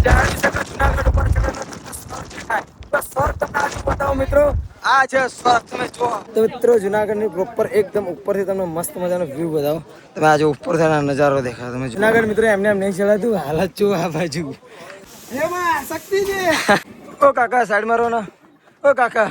જાણી શકો જુનાગઢ ઉપર સ્વર્ગ તમને આજે બતાવો મિત્રો. આ છે સ્વર્ગ, તમે જુઓ તો મિત્રો જુનાગઢની પ્રોપર એકદમ ઉપરથી તમને મસ્ત મજાનો વ્યૂ બતાવો. તમે આજે ઉપરથી નજારો દેખાય. તમે જુનાગઢ મિત્રો એમને એમ નહીં ચલાતું, હાલત જો આ બાજુ એમાં શક્તિ છે. ઓ કાકા સાઈડ મારો ને, ઓ કાકા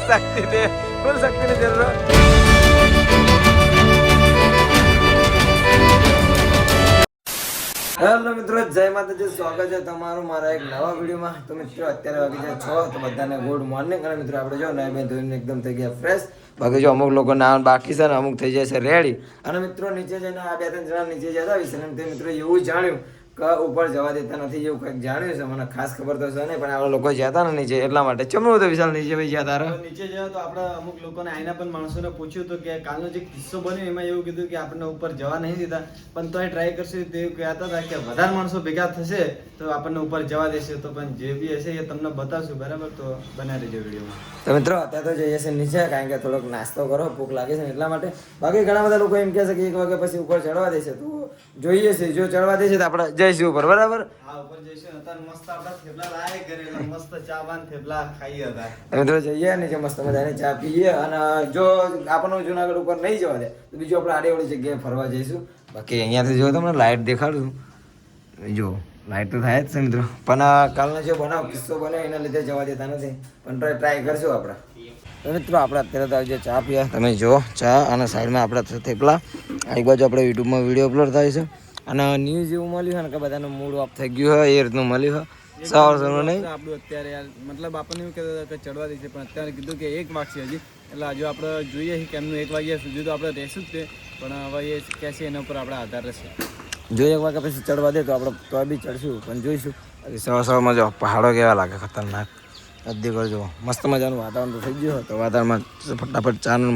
શક્તિ દે, ફૂલ શક્તિ ની જરૂર. હેલો મિત્રો, જય માતાજી, સ્વાગત છે તમારું મારા એક નવા વિડીયોમાં. તો મિત્રો અત્યારે વાગી જાય 6, તો બધાને ગુડ મોર્નિંગ. અને મિત્રો આપણે જો નાઈ બેન ધોઈને એકદમ થઈ ગયા ફ્રેશ. બાકી જો અમુક લોકો નાવાનું બાકી છે ને અમુક થઈ જાય છે રેડી. અને મિત્રો નીચે જઈને આ 2-3 જણા નીચે જતા હોય છે ને તે મિત્રો એવું જાણ્યું કે ઉપર જવા દેતા નથી, એવું કંઈક જાણ્યું છે. મને ખાસ ખબર તો છે નહીં, પણ આપણા લોકો જતા ને નીચે એટલા માટે. ચમનું તો વિશાલ નીચે ભાઈ ગયા તારા નીચે જવા તો આપણે અમુક લોકોને આઈના પણ માણસોને પૂછ્યું તો કે કાલનો જે કિસ્સો બન્યો એમાં એવું કીધું કે આપણને ઉપર જવા નહીં દીધા, પણ તોય ટ્રાય કરશે. તે કહેતા હતા કે વધારે માણસો ભેગા થશે તો આપણને ઉપર જવા દેશે. તો પણ જે બી હશે એ તમને બતાવશું, બરાબર? તો બનાવી દેજો વિડીયોમાં. તો મિત્રો અત્યારે તો જઈએ છીએ નીચે, કારણ કે થોડોક નાસ્તો કરો, ભૂખ લાગે છે ને એટલા માટે. બાકી ઘણા બધા લોકો એમ કહે છે કે 1 વાગ્યા પછી ઉપર ચડવા દેશે, તો જોઈએ છે. જો ચડવા દેશે તો આપણે જઈશું ઉપર, બરાબર? હા, ઉપર જઈશું. અત્યારે મસ્ત આપણા થેપલા લાય કરેલા, મસ્ત ચા બાન થેપલા ખાઈએ હતા. મિત્રો જઈએ નીચે મસ્ત મજાની ચા પીએ, અને જો આપણને જુનાગઢ ઉપર નહીં જવા દે તો બીજું આપણે આડેવાળી જગ્યાએ ફરવા જઈશું. બાકી અહીંયાથી જો તમને લાઇટ દેખાડું, જો લાઇટ તો થાય જ છે મિત્રો. પણ કાલનો જે કિસ્સો બન્યો એના લીધે જવા દેતા નથી, પણ ટ્રાય કરશું આપણે. તો મિત્રો આપણે અત્યારે તો આજે ચા પીયા, તમે જો ચા, અને સાઈડમાં આપણે થેપલા. એક બાજુ આપણે યુટ્યુબમાં વિડીયો અપલોડ થાય છે, અને ન્યૂઝ એવું મળ્યું છે ને કે બધાનું મૂડ ઓફ થઈ ગયું હોય એ રીતનું મળ્યું હોય. સવારનું નહીં આપણું અત્યારે યાર, મતલબ આપણને એવું કહેતા હતા કે ચડવા દેશે, પણ અત્યારે કીધું કે 1 વાગશે હજી. એટલે હજુ આપણે જોઈએ કે એમનું 1 વાગ્યા સુધી તો આપણે રહેશું જ તે, પણ હવે એ કહેશે એના ઉપર આપણે આધાર રહેશે. જો 1 વાગ્યા પછી ચડવા દે તો આપણે તો બી ચડશું, પણ જોઈશું. સવારમાં જો પહાડો કેવા લાગે, ખતરનાક. અડધી કરજો, મસ્ત મજાનું વાતાવરણ તો થઈ ગયું હોય તો વાતાવરણમાં ફટાફટ ચાનો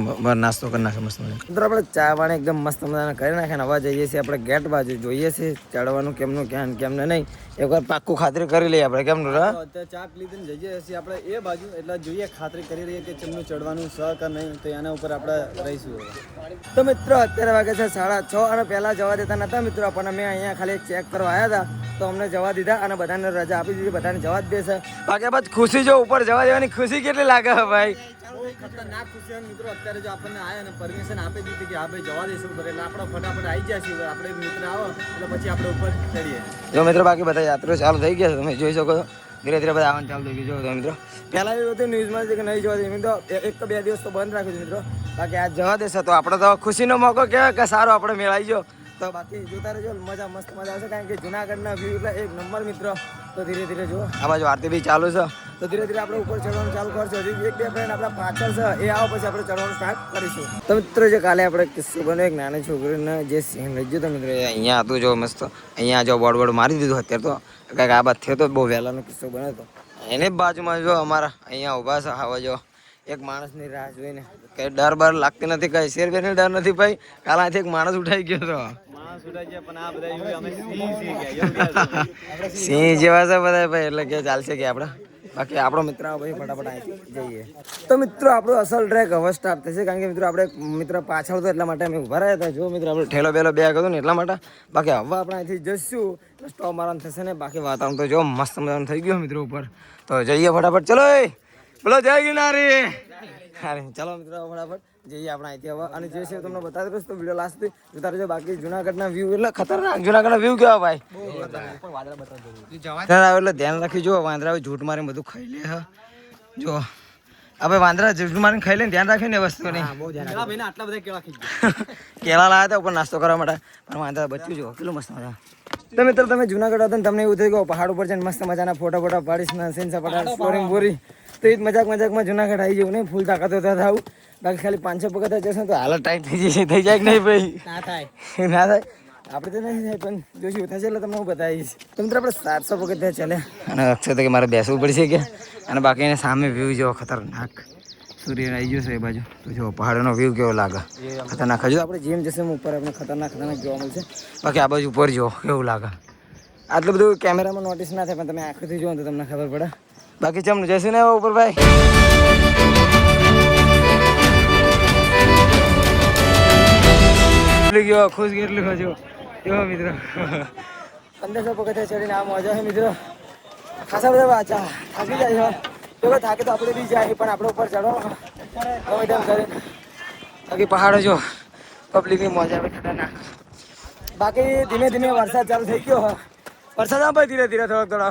નાસ્તો કરી નાખે મસ્ત મજા. મિત્રો આપણે ચા પાણી એકદમ મસ્ત મજાના કરી નાખે. હવા જઈએ છીએ આપણે ગેટ બાજુ, જોઈએ છીએ ચડવાનું કેમનું ક્યાં કેમને નહીં. એકવાર પાક્કું ખાતરી કરી લઈએ આપણે, કેમનું અત્યારે ચા લીધીને જઈએ છીએ આપણે એ બાજુ, એટલે જોઈએ ખાતરી કરી રહીએ કે ચમનું ચડવાનું છે કે નહીં, તો એના ઉપર આપણે રહીશું. તો મિત્રો અત્યારે વાગે છે 6:30, અને પહેલાં જવા દેતા નહોતા મિત્રો. પણ અમે અહીંયા ખાલી ચેક કરવા આવ્યા હતા તો અમને જવા દીધા, અને બધાને રજા આપી દીધી, બધાને જવા જ દેશે. બાકી બસ ખુશી જો ઉપર જવા દેવાની ખુશી કેટલી લાગે ભાઈ, ખતરનાક ખુશી મિત્રો. અત્યારે જો આપણને આવ્યા અને પરમિશન આપી દીધી કે હા ભાઈ જવા દઈશું ઉપર, એટલે આપણે ફટાફટ આવી જઈશું. આપણે મિત્ર આવો એટલે પછી આપણે ઉપર ચડીએ. જો મિત્રો બાકી બધા યાત્રીઓ ચાલુ થઈ ગયા છે, તમે જોઈ શકો છો. ધીરે ધીરે બધા આવવાનું ચાલુ થઈ ગયું. જો મિત્રો પહેલાં એવું હતું ન્યૂઝમાં કે નહીં જવા દે, મિત્રો 1 કે 2 દિવસ તો બંધ રાખ્યું મિત્રો. બાકી આજ જવા દેશે તો આપણે તો ખુશીનો મોકો કહેવાય કે સારો આપણે મેળાઈ ગયો. તો બાકી જોતા રહેજો, મજા મસ્ત મજા આવશે, કારણ કે જુનાગઢના વ્યૂ એટલે 1 નંબર મિત્રો. તો ધીરે ધીરે જુઓ, આ બાજુ આરતી બી ચાલુ છે, તો ધીરે ધીરે આપણે ઉપર ચડવાનું ચાલુ કરશું. હજી 1-2 ફ્રેન્ડ આપણા પાછળ છે, એ આવો પછી આપણે ચડવાનું સ્ટાર્ટ કરીશું. તો મિત્રો જે કાલે આપણે કિસ્સો બન્યો, એક નાની છોકરીને જે સિંહ લઈ ગયો તો મિત્રો, અહીંયા હતું જો મસ્ત. અહીંયા જો બોર્ડ મારી દીધું. અત્યારે તો કંઈક આ બાદ થયો તો બહુ વહેલાનો કિસ્સો બન્યો હતો. એની બાજુમાં જો અમારા અહીંયા ઊભા છે, આવા જો એક માણસની રાહ જોઈને. કઈ ડર બર લાગતી નથી, કઈ શેર બેર ડર નથી ભાઈ. કાલાથી એક માણસ ઉઠાઈ ગયો હતો. સિંહ જેવા છે બધા ભાઈ, એટલે કે ચાલશે કે આપણે. બાકી આપણો મિત્ર ભાઈ ફટાફટ આવી જઈએ. તો મિત્રો આપણો અસલ ટ્રેક હવે સ્ટાર્ટ થશે, કારણ કે મિત્રો આપણે મિત્ર પાછળ હતો એટલા માટે અમે ઊભા રહ્યા હતા. જો મિત્રો આપણે ઠેલો બેલો બે હતો ને એટલા માટે. બાકી હવે આપણે અહીંથી જઈશું, સ્ટોપ મારવાનું થશે ને. બાકી વાતાવરણ તો જો મસ્ત મજાનું થઈ ગયું મિત્રો ઉપર. તો જઈએ ફટાફટ, ચલો બોલો જય ગિરનારી. ચાલો મિત્રો ફટાફટ જઈએ આપણે અહીંથી હવે. અને જે છે તમને બતાવી દઈશ, તો વિડીયો લાસ્ટ સુધી જોતા રહેજો. બાકી જુનાગઢના વ્યૂ એટલે ખતરનાક. જુનાગઢના વ્યૂ કેવા ભાઈ, એટલે ધ્યાન રાખી જો. વાંદરા ઝૂંટ મારીને બધું ખાઈ લે. જો આપણે વાંદરા ઝૂંટ મારીને ખાઈ લે, ધ્યાન રાખે ને વસ્તુની. આટલા બધા કેળા લાવ્યા હતા ઉપર નાસ્તો કરવા માટે, પણ વાંદરા બચ્યું જો કેટલું મસ્ત મજા. તો મિત્રો તમે જુનાગઢ હતા ને તમને એવું થઈ ગયું પહાડ ઉપર જઈને મસ્ત મજાના ફોટા પાડીશ ને, સીન સપાટા સ્કોરિંગ બોરી. તો એ જ મજાકમાં જુનાગઢ આવી જવું નહીં, ફૂલ તાકાત હોતા થાવું. બાકી ખાલી 500 પગથિયા જશે તો હાલત ટાઈટ થઈ જાય કે નહીં ભાઈ? ના થાય. આપણે તો નહીં થાય, પણ જોશું થશે એટલે તમને હું બતાવીશ. તો મિત્રો આપણે 700 પગથિયા ચાલે, અને અક્ષર તો કે મારે બેસવું પડશે કે. અને બાકી એને સામે વ્યૂ જેવો ખતરનાક સૂર્ય આવી ગયો છે એ બાજુ. તો જો પહાડનો વ્યૂ કેવો લાગે, ખતરનાક. હજુ આપણે જેમ જશે ઉપર આપણે ખતરનાક જોવા મળશે. બાકી આ બાજુ ઉપર જો કેવું લાગે. આટલું બધું કેમેરામાં નોટિસ ના થાય, પણ તમે આંખોથી જુઓ તો તમને ખબર પડે. બાકી ચમનું જશે ને ઉપર ભાઈ. પબ્લિક જો ખુશ કેટલું હજુ જો મિત્રો 1500 પગથિયા ચડીને આ મજા છે મિત્રો ખાસા બધા વાંચા થાકી જાય છે જો થાકે તો આપણે બી જાય પણ આપણે ઉપર ચડો ગમે તેમ કરીને બાકી પહાડો જો પબ્લિકની મજા આવે ખતરનાક બાકી ધીમે ધીમે વરસાદ ચાલુ થઈ ગયો વરસાદ આવે ધીરે ધીરે થોડોક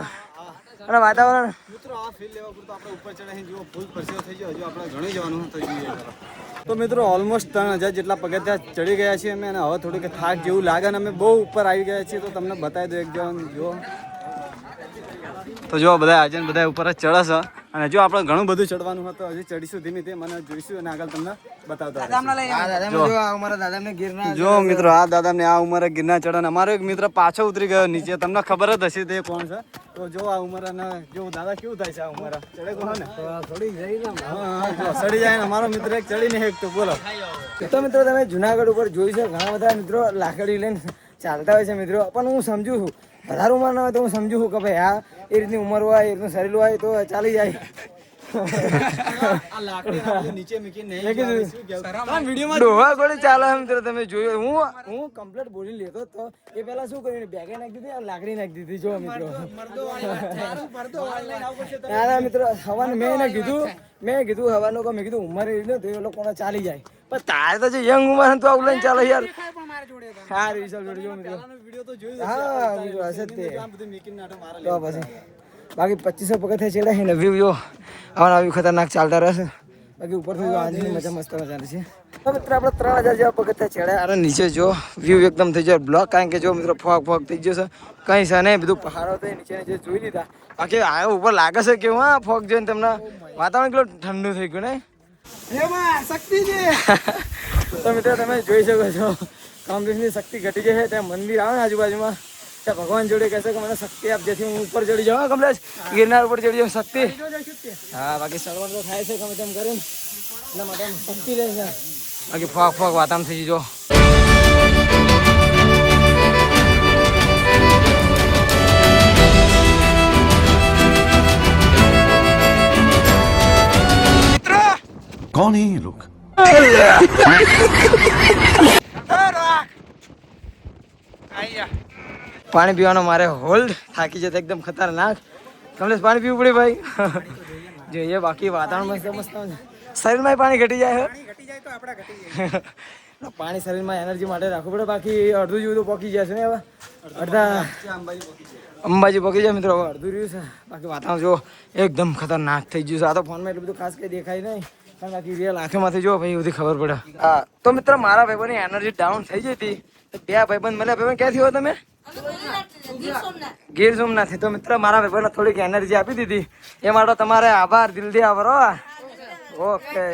અને વાતાવરણ મિત્રો આ ફીલ લેવા પૂરતો આપણે ઉપર ચડે જો ફૂલ પરસેવો થઈ ગયો હજુ આપણે ઘણું જવાનું તો જોઈએ તો મિત્રો ઓલમોસ્ટ 3000 જેટલા પગથિયા ચડી ગયા છીએ અમે અને હવે થોડીક થાક જેવું લાગે ને અમે બહુ ઉપર આવી ગયા છીએ તો તમને બતાવી દો એક જો તો જો બધા આજે બધા ઉપર જ ચડે છે અને જો આપણે ઘણું બધું ચડવાનું હતું હજી ચડીશું ધીમે ધીમે મને જોઈશું અને આગળ તમને બતાવતા જો મિત્રો આ દાદા ને આ ઉંમરે ગિરનાર ચડે અમારો એક મિત્ર પાછો ઉતરી ગયો નીચે તમને ખબર જ હશે તે કોણ છે તો જો આ ઉંમરે જો દાદા કેવું થાય છે આ ઉંમરે ચડે કોણ ને સડી જાય ને અમારો મિત્ર એક ચડી ને એક તો બોલો તો મિત્રો તમે જુનાગઢ ઉપર જોઈ છે ઘણા બધા મિત્રો લાકડી લઈને ચાલતા હોય છે મિત્રો પણ હું સમજુ છું વધારે ઉંમર ના હોય તો હું સમજુ છું કે ભાઈ આ એ રીતની ઉંમર હોય એ રીતનું શરીર હોય તો ચાલી જાય ડોહા ગોળી ચાલે મિત્રો તમે જોયું હું કમ્પ્લીટ બોલી લેતો તો એ પેલા શું કર્યું બેગે નાખી દીધી લાકડી નાખી દીધી જો મિત્રો ના મિત્રો હવાનું મેં કીધું હવાનું મેં કીધું ઉંમર એ તો એ લોકોને ચાલી જાય પણ તારે તો જે યંગ ઉંમર તો આવું લઈને ચાલે યાર હા વિશાલ જોડે જો મિત્રો હા મિત્રો હશે તે તો પછી બાકી 2500 પગથિયા ચડ્યા છે ને વ્યૂ જો આવા વ્યૂ ખતરનાક ચાલતા રહેશે બાકી ઉપરથી જો આજની મજા મસ્ત ચાલે છે તો મિત્રો આપણે 3000 જેવા પગથિયા ચડ્યા અને નીચે જો વ્યૂ એકદમ થઈ જાય બ્લોક કારણ કે જો મિત્રો ફોગ થઈ ગયો છે કંઈ છે નહીં બધું પહાડો તો નીચે નીચે જોઈ લીધા બાકી આ ઉપર લાગે છે કેવું હા ફોગ જોઈને તમને વાતાવરણ કેટલું ઠંડુ થઈ ગયું ને શક્તિ છે તો મિત્રો તમે જોઈ શકો છો કોંગ્રેસની શક્તિ ઘટી ગઈ છે ત્યાં મંદિર આવે ને આજુબાજુમાં ત્યાં ભગવાન જોડે કહેશે કે મને શક્તિ આપ જેથી હું ઉપર ચડી જાઉં કમલેશ ગિરનાર ઉપર ચડી જાઉં શક્તિ હા બાકી સળવણ તો થાય છે ગમે તેમ કરીને એટલા માટે શક્તિ રહે છે બાકી ફોગ વાતાવરણ થઈ જો कौन है ये लोग પાણી પીવાનો મારે હોલ્ડ થાકી જતા એકદમ ખતરનાક કમલેશ પાણી પીવું પડે ભાઈ જોઈએ બાકી વાતાવરણ મસ્ત શરીરમાં પાણી ઘટી જાય પાણી શરીરમાં એનર્જી માટે રાખવું પડે બાકી અડધું જેવું તો પકી જશે ને હવે અડધા અંબાજી પકી જાય મિત્રો હવે અડધું રહ્યું છે બાકી વાતાવરણ જો એકદમ ખતરનાક થઈ ગયું છે આ તો ફોનમાં એટલું બધું ખાસ કંઈ દેખાય નહીં પણ બાકી રિયલ આંખોમાંથી જો ભાઈ બધી ખબર પડે હા તો મિત્રો મારા ભાઈબંધની એનર્જી ડાઉન થઈ ગઈ હતી તો બે ભાઈબંધ મળ્યા ભાઈબંધ ક્યાંથી હો તમે ગીર સોમનાથ તો મિત્ર મારા ભાઈબંધને થોડીક એનર્જી આપી દીધી એ માટે તમારે આભાર દિલથી આભાર ઓકે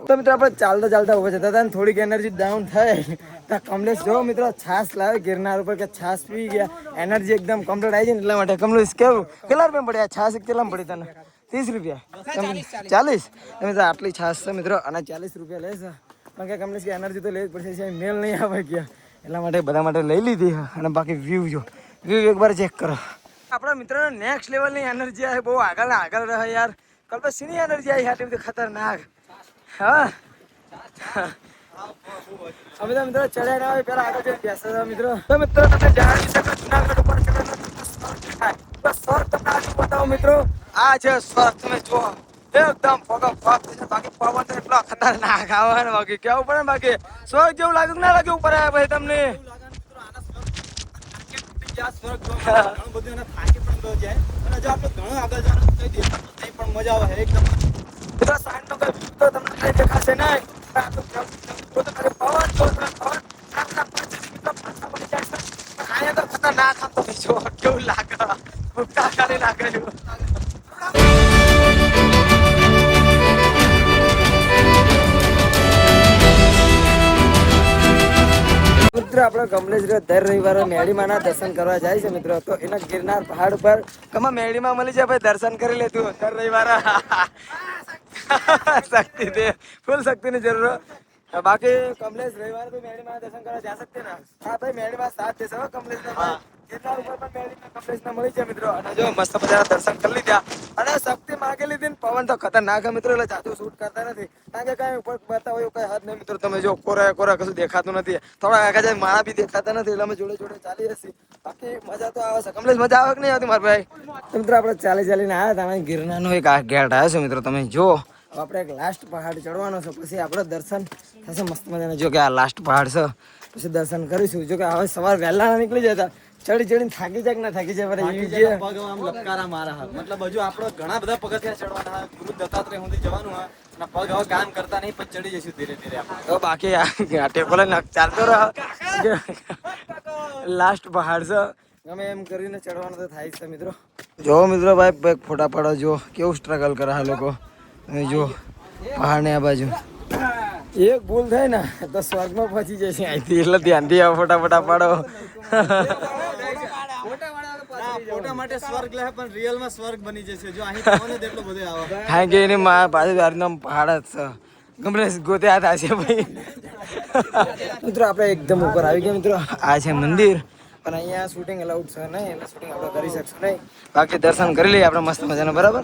તો મિત્રો આપણે ચાલતા ઉભા જતા હતા થોડીક એનર્જી ડાઉન થાય તો કમલેશ જો મિત્રો છાસ લાવે ગિરનાર ઉપર કે છાસ પી ગયા એનર્જી એકદમ કમ્પ્લીટ આવી જાય ને એટલા માટે કમલેશ કેવું કેટલા રૂપિયા પડ્યા છાસ કેટલા પડી તને 30 રૂપિયા 40 મિત્રો આટલી છાસ છે મિત્રો અને 40 રૂપિયા લેશે પણ કે કમલેશ કે એનર્જી તો લેવી જ પડશે મેલ નહીં આવે ગયા એટલા માટે બધા માટે લઈ લીધી અને બાકી વ્યૂ એકવાર ચેક કરો આપણા મિત્રોને નેક્સ્ટ લેવલની એનર્જી આવે બહુ આગળ રહે યાર કલ્પેશની એનર્જી આવી આટલી બધી ખતરનાક હા અમે તો મિત્રો ચડ્યા ના આવે પેલા આગળ જઈને બેસા મિત્રો તો મિત્રો તમે જાણી શકો જુનાગઢ ઉપર સ્વર્ગ તમને આજે બતાવો મિત્રો આ છે સ્વર્ગ તમે જુઓ એકદમ ફોગ બાકી પવન તો એટલો ખતરનાક આવે ને બાકી કેવું પડે બાકી સ્વર્ગ જેવું લાગ્યું ના લાગ્યું ઉપર આવ્યા ભાઈ તમને મજા આવે એકદમ તમને કઈ દેખાશે નહીં ખતરનાક કેવું લાગે ભૂખતા ખાલી લાગેલું મિત્રો આપણો કમલેશ દર રવિવારે મેડીમાના દર્શન કરવા જાય છે મિત્રો તો એના ગિરનાર પહાડ ઉપર કમા મેડીમાં મળી જાય ભાઈ દર્શન કરી લે તું દર રવિવારે શક્તિ દે ફૂલ શક્તિની જરૂર બાકી કમલેશ રવિવારે તો મેડીમાં દર્શન કરવા जा सकते ना हाँ भाई मेरे पास साथ दे सको कमलेश ने ગિરનાર ઉપર પણ મેળવીને કમલેશને મળી છે મિત્રો. અને જો મસ્ત મજાના દર્શન કરી લીધા અને શક્તિ માગી લીધી ને પવન તો ખતરનાક મિત્રો, એટલે જાજુ શૂટ કરતા નથી કારણ કે કઈ ઉપર બતાવો એવું કઈ હાથ નહીં મિત્રો. તમે જો કોરા કોરા કશું દેખાતું નથી, થોડા આગળ જાય માણા બી દેખાતા નથી, એટલે અમે જોડે જોડે ચાલી હશે. બાકી મજા તો આવે છે. કમલેશ મજા આવે કે નહીં આવતી મારા ભાઈ? તો મિત્રો આપણે ચાલી ચાલીને આવ્યા હતા ગિરનારનો એક આ ગેટ આવ્યો છે મિત્રો. તમે જો આપણે એક લાસ્ટ પહાડ ચડવાનો છે, પછી આપણે દર્શન થશે મસ્ત મજાના. જો કે આ લાસ્ટ પહાડ છે, પછી દર્શન કરીશું. જો કે હવે સવાર વહેલા નીકળી જતા ચડી ચડીને થાકી જાય કે ના થાકી જાય પગ આમ લપકારા મારા હા, મતલબ હજુ આપણે ઘણા બધા પગથિયા ચડવાના હા. ગુરુ દત્તાત્રેય સુધી જવાનું હા, અને પગ હવે કામ કરતા નહીં પણ ચડી જઈશું ધીરે ધીરે આપણે. તો બાકી આ ટેકો લઈને ચાલતો રહો. લાસ્ટ પહાડ છે, ગમે એમ કરીને ચડવાનું તો થાય છે મિત્રો. જો મિત્રો ભાઈ ફોટા પાડો, જો કેવું સ્ટ્રગલ કરે આ લોકો. તમે જો પહાડ ને આ બાજુ એક ભૂલ થાય ને તો સ્વર્ગમાં પહોંચી જશે અહીંથી, એટલે ધ્યાનથી આવો ફોટા પાડો. ફોટા માટે સ્વર્ગ લે પણ રિયલમાં સ્વર્ગ બની જશે જો અહીં પવન જ એટલો બધો આવે. કારણ કે એની પાછળ આમ પહાડ જ છે. કમલેશ ગોતે હાથ આવશે ભાઈ. મિત્રો આપણે એકદમ ઉપર આવી ગયા મિત્રો. આ છે મંદિર, પણ અહીંયા શૂટિંગ અલાઉડ છે નહીં, એટલે શૂટિંગ આપણે કરી શકશું નહીં. બાકી દર્શન કરી લઈએ આપણે મસ્ત મજાના, બરાબર?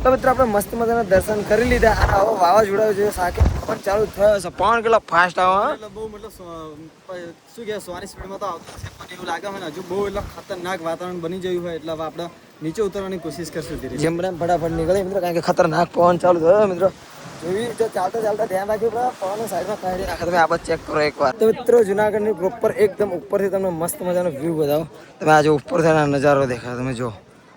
તો મિત્રો આપણે મસ્ત મજાના દર્શન કરી લીધા. અને હવે વાવાઝોડા જેવો સાકે પવન ચાલુ થયો છે. પવન કેટલો ફાસ્ટ આવે, એટલે બહુ મતલબ શું કે સોની સ્પીડમાં તો આવતો હશે પણ એવું લાગે મને હજુ બહુ એટલે ખતરનાક વાતાવરણ બની ગયું હોય, એટલે હવે આપણે નીચે ઉતરવાની કોશિશ કરશું ધીરે. જેમ બને ફટાફટ નીકળે મિત્રો, કારણ કે ખતરનાક પવન ચાલુ થયો મિત્રો. જોઈ જો ચાલતા ચાલતા ધ્યાન રાખ્યું પવન સાઈડમાં કાઢી નાખે. તમે આ બાદ ચેક કરો એકવાર. તો મિત્રો જુનાગઢની પ્રોપર એકદમ ઉપરથી તમને મસ્ત મજાનો વ્યૂ બતાવો. તમે આ જો ઉપરથી નજારો દેખાય, તમે જો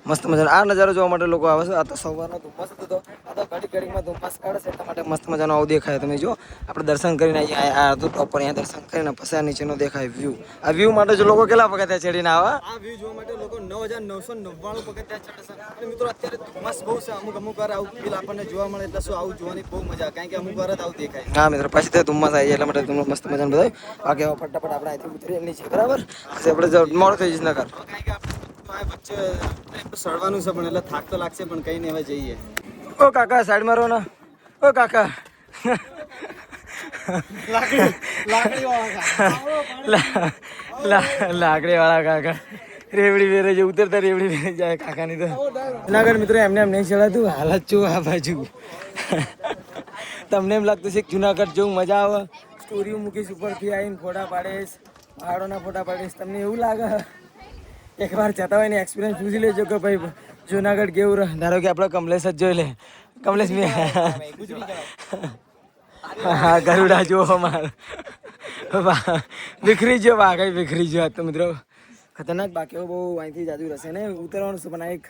મસ્ત મજાનો આ નજારો જોવા માટે લોકો આવે છે. આ તો સવારનો ધુમ્મસ હતો, આ તો ઘડીમાં ધુમ્મસ કાઢે છે, એટલા માટે મસ્ત મજાનો આવું દેખાય. તમે જો આપણે દર્શન કરીને આ તો ટોપર અહીંયા દર્શન કરીને પછી આ નીચેનો દેખાય વ્યૂ. આ વ્યૂ માટે જો લોકો કેટલા પગથિયા ચડીને આવે? આ વ્યૂ જોવા માટે લોકો 9999 પગથિયા ચડે છે. અને મિત્રો અત્યારે ધુમ્મસ બહુ છે, અમુક વાર આવું ફીલ આપણને જોવા મળે, એટલે શું આવું જોવાની બહુ મજા, કારણ કે અમુક વાર જ આવું દેખાય. હા મિત્રો, પછી તો ધુમ્મસ આવી જાય, એટલા માટે તમને મસ્ત મજાનું બધાય. બાકી હવે ફટાફટ આપણે અહીંથી ઉતરીએ નીચે, બરાબર? પછી આપણે મોડું થઈ જશે નકર. કારણ કે આપણે વચ્ચે સડવાનું છે પણ એટલે થાક તો લાગશે પણ કઈ નહીં, હવે જઈએ. ઓ કાકા સાઈડ મારો ને. ઓ કાકા લાકડી વાળા કાકા રેવડી વેરે જે ઉતરતા રેવડી વેરે જાય કાકાની. તો જુનાગઢ મિત્રો એમને એમ નહીં ચડાતું, હાલત જો આ બાજુ. તમને એમ લાગતું છે કે જુનાગઢ જેવું મજા આવે, સ્ટોરીઓ મૂકીશ ઉપરથી આવીને ફોટા પાડીશ, પહાડોના ફોટા પાડીશ, તમને એવું લાગે? એકવાર જતા હોય ને એક્સપિરિયન્સ પૂછી લેજો કે ભાઈ જુનાગઢ કેવું રહે. ધારો કે આપણે કમલેશ જ જોઈ લે. કમલેશ મેં હા ગરુડા જો અમાર વિખરી ગયો, વાઘ વિખરી ગયો તો મિત્રો ખતરનાક. બાકી બહુ અહીંથી જાજુ રહેશે ને ઉતરવાનું છે, પણ એક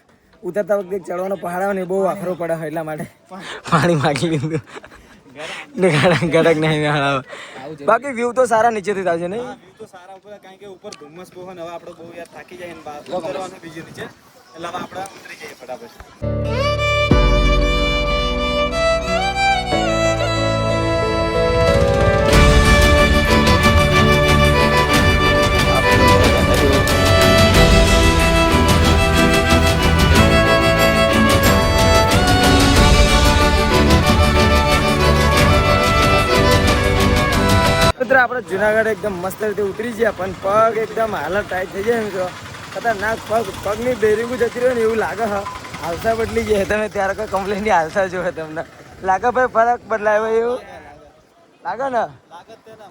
ઉતરતા વખતે ચડવાનો પહાડ આવે ને બહુ આખરો પડે હોય, એટલા માટે પાણી માગી લીધું. ગડક નહીં આવે. બાકી વ્યૂ તો સારા નીચેથી થાય છે નહીં? વ્યૂ તો સારા ઉપર, કારણ કે ઉપર ધુમ્મસ બહુ ને હવે આપણે બહુ યાર થાકી જાય ને બહાર ઉતરવાનું બીજું નીચે, એટલે હવે આપણે ઉતરી જઈએ ફટાફટ. આપણે જુનાગઢ એકદમ મસ્ત રીતે ઉતરી ગયા, પણ પગ એકદમ હાલત ટાઈટ થઈ જાય મિત્રો. ખતરનાક પગની બેરિંગો જતી રહ્યો ને એવું લાગે. હાલતા બદલી ગયા. તમે ત્યારે કોઈ કમ્પ્લેન ની હાલતા જોવે તમને લાગે ભાઈ ફરક બદલાય એવું લાગે ને?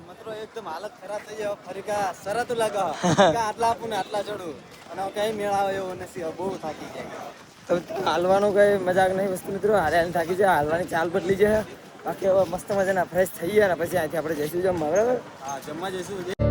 મિત્રો એકદમ હાલત ખરાબ થઈ જાય. ફરી શરત લાગે આટલા આપું ને આટલા ચડું અને કઈ મેળાવે એવો નથી, બહુ થાકી જાય. તો હાલવાનું કઈ મજાક નહીં વસ્તુ મિત્રો. હારે થાકી જાય, હાલવાની ચાલ બદલી જાય. બાકી હવે મસ્ત મજાના ફ્રેશ થઈ ગયા ને પછી અહીંથી આપણે જઈશું જમવા, બરાબર? હા જમવા જઈશું.